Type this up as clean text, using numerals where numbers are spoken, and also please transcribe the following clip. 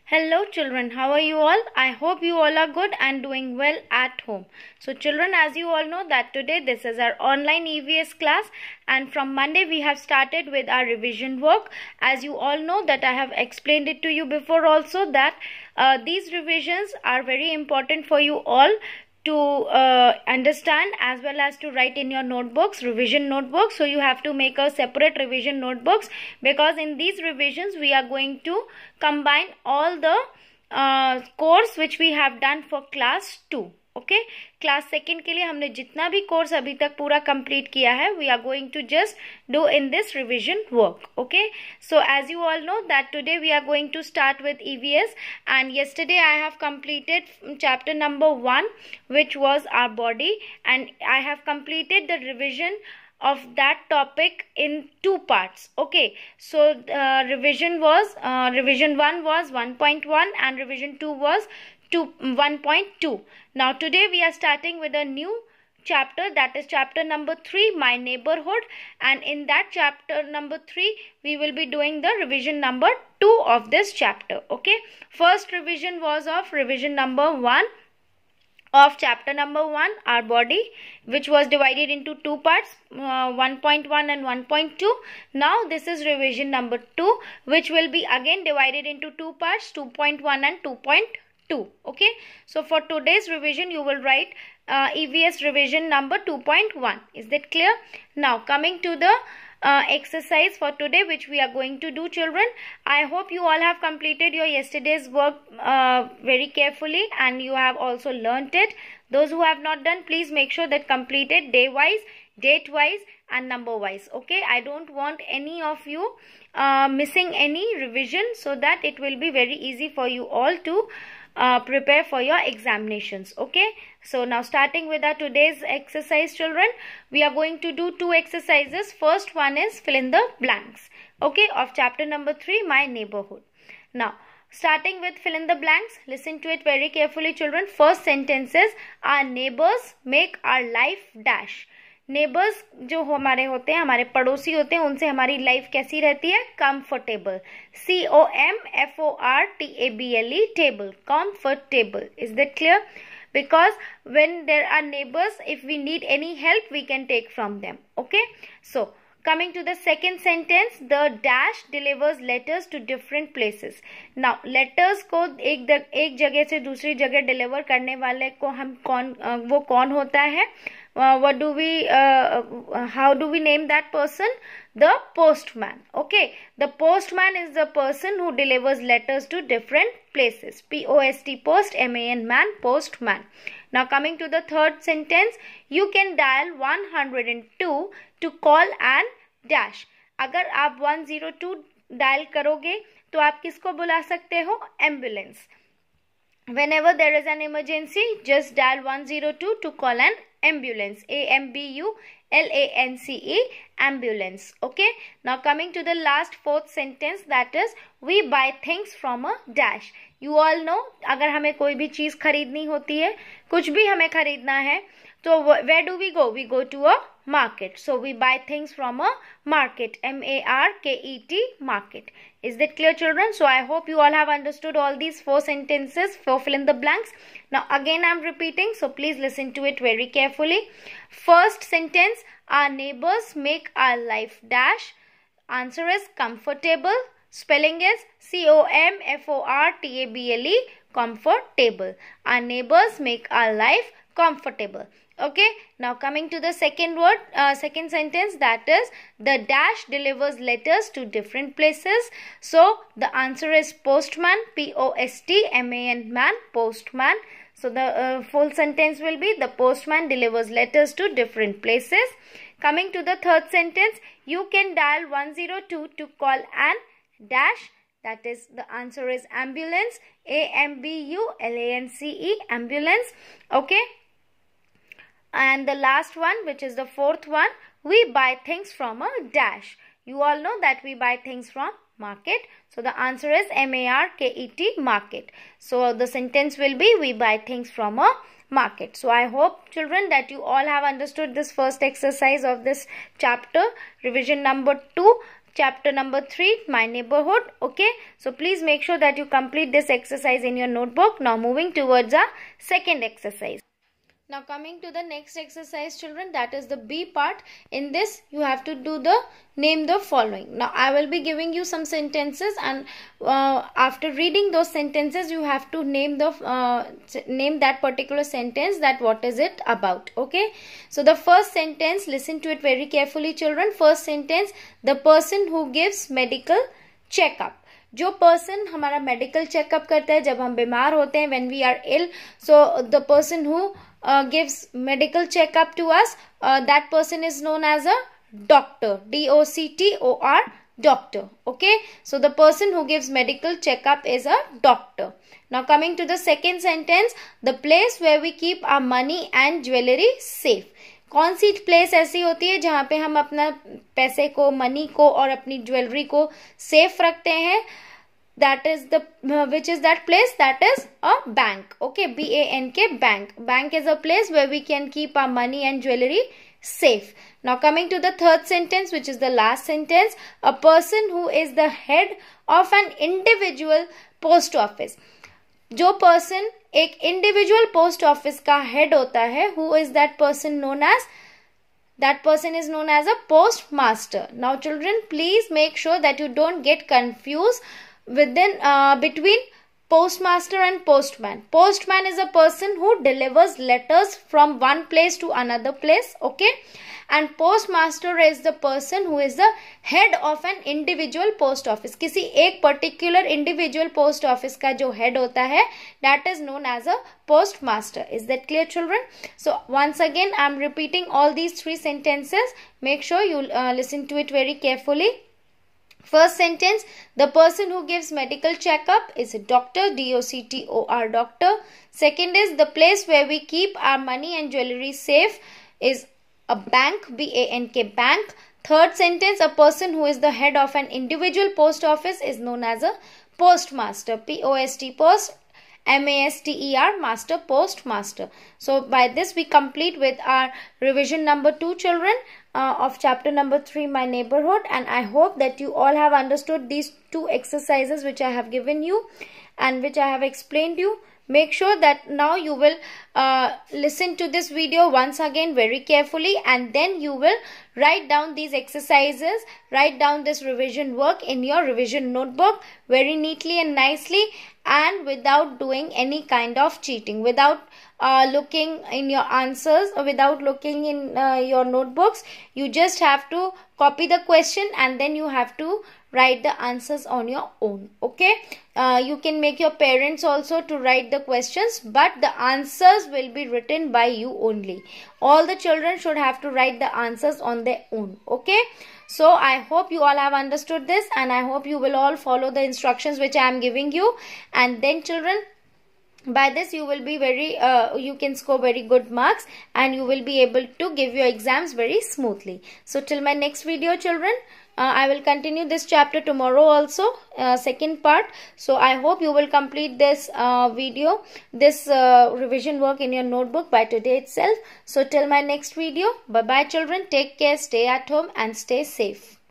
Hello children, how are you all? I hope you all are good and doing well at home. So children, as you all know that today this is our online EVS class, and from Monday we have started with our revision work. As you all know that I have explained it to you before also that these revisions are very important for you all to understand as well as to write in your notebooks, revision notebooks. So you have to make a separate revision notebooks, because in these revisions we are going to combine all the course which we have done for class 2. Okay, class second के लिए हमने जितना भी course अभी तक पूरा complete किया है, we are going to just do in this revision work. Okay, so as you all know that today we are going to start with EVS, and yesterday I have completed chapter number 1, which was our body, and I have completed the revision of that topic in 2 parts. Okay, so revision 1 was 1.1 and revision 2 was 1.2. Now today we are starting with a new chapter, that is chapter number 3, my neighborhood, and in that chapter number 3 we will be doing the revision number 2 of this chapter. Okay, first revision was of revision number 1 of chapter number 1, our body, which was divided into 2 parts, 1.1 and 1.2. Now this is revision number 2, which will be again divided into 2 parts, 2.1 and 2.2. Okay, so for today's revision you will write EVS revision number 2.1. Is that clear? Now coming to the exercise for today, which we are going to do, children. I hope you all have completed your yesterday's work very carefully, and you have also learnt it. Those who have not done, please make sure that completed day wise, date wise and number wise. Okay, I don't want any of you missing any revision, so that it will be very easy for you all to prepare for your examinations. Okay, so now starting with our today's exercise, children, we are going to do 2 exercises. First one is fill in the blanks, okay, of chapter number 3, my neighborhood. Now starting with fill in the blanks, listen to it very carefully, children. First sentence is, our neighbors make our life dash. Neighbours जो हमारे होते हैं, हमारे पड़ोसी होते हैं, उनसे हमारी लाइफ कैसी रहती है? Comfortable. COMFORTABLE, table, comfortable. Is that clear? Because when there are neighbors, if we need any help, we can take from them. Okay, so coming to the second sentence, the dash delivers letters to different places. Now letters को एक जगह से दूसरी जगह deliver करने वाले को हम वो कौन होता है? What do we how do we name that person? The postman. Okay, the postman is the person who delivers letters to different places. POST, post, MAN, man, postman. Now coming to the third sentence, you can dial 102 to call an dash. अगर आप 102 dial करोगे तो आप किसको बुला सकते हो? Ambulance. Whenever there is an emergency, just dial 102 to call an ambulance. AMBULANCE, ambulance. Okay, now coming to the last fourth sentence, that is, we buy things from a dash. You all know, अगर हमें कोई भी चीज खरीदनी होती है, कुछ भी हमें खरीदना है, तो where do we go? We go to a market. So we buy things from a market. MARKET, market. Is that clear, children? So I hope you all have understood all these 4 sentences for fill in the blanks. Now again I am repeating, so please listen to it very carefully. First sentence, our neighbors make our life dash. Answer is comfortable. Spelling is COMFORTABLE, comfortable. Our neighbors make our life comfortable. Okay, now coming to the second word, second sentence, that is, the dash delivers letters to different places. So the answer is postman. POSTMAN, man, postman. So the full sentence will be, the postman delivers letters to different places. Coming to the third sentence, you can dial 102 to call an dash. That is, the answer is ambulance. AMBULANCE, ambulance. Okay, and the last one, which is the fourth one, we buy things from a dash. You all know that we buy things from market. So the answer is MARKET, market. So the sentence will be, we buy things from a market. So I hope, children, that you all have understood this first exercise of this chapter, revision number 2. chapter number 3, My Neighborhood. Okay, so please make sure that you complete this exercise in your notebook. Now moving towards our second exercise. Now coming to the next exercise, children, that is the B part. In this you have to do the name the following. Now I will be giving you some sentences, and after reading those sentences you have to name the name that particular sentence, that what is it about. Okay, so the first sentence, listen to it very carefully, children. First sentence, the person who gives medical checkup. जो person हमारा medical checkup करता है जब हम बीमार होते हैं, when we are ill, so the person who gives medical checkup to us, that person is known as a doctor. D-O-C-T-O-R, doctor. Okay, so the person who gives medical checkup is a doctor. Now coming to the second sentence, the place where we keep our money and jewelry safe. कौन सी place ऐसी होती है जहाँ पे हम अपना पैसे को, मनी को और अपनी ज्वेलरी को सेफ रखते हैं? That is the which is that place? That is a bank. Okay, B-A-N-K, bank. Bank is a place where we can keep our money and jewelry safe. Now coming to the third sentence, which is the last sentence, a person who is the head of an individual post office. जो person एक individual post office का head होता है, who is that person known as? That person is known as a postmaster. Now children, please make sure that you don't get confused between postmaster and postman. Postman is a person who delivers letters from one place to another place. Okay, and postmaster is the person who is the head of an individual post office. किसी एक particular individual post office का जो head होता है, that is known as a postmaster. Is that clear, children? So once again I am repeating all these three sentences. Make sure you listen to it very carefully. First sentence, the person who gives medical checkup is a doctor, D-O-C-T-O-R, doctor. Second is, the place where we keep our money and jewelry safe is a bank, B-A-N-K, bank. Third sentence, a person who is the head of an individual post office is known as a postmaster, P-O-S-T, post, M-A-S-T-E-R, master, postmaster. So by this we complete with our revision number 2, children, of chapter number 3, My Neighborhood, and I hope that you all have understood these 2 exercises which I have given you and which I have explained you. Make sure that now you will listen to this video once again very carefully, and then you will write down these exercises, write down this revision work in your revision notebook very neatly and nicely, and without doing any kind of cheating, without looking in your answers or without looking in your notebooks. You just have to copy the question and then you have to write the answers on your own. Okay, you can make your parents also to write the questions, but the answers will be written by you only. All the children should have to write the answers on their own. Okay, so I hope you all have understood this, and I hope you will all follow the instructions which I am giving you, and then children, by this you will be very you can score very good marks and you will be able to give your exams very smoothly. So till my next video, children, I will continue this chapter tomorrow also, second part. So I hope you will complete this this revision work in your notebook by today itself. So till my next video, bye bye children, take care, stay at home and stay safe.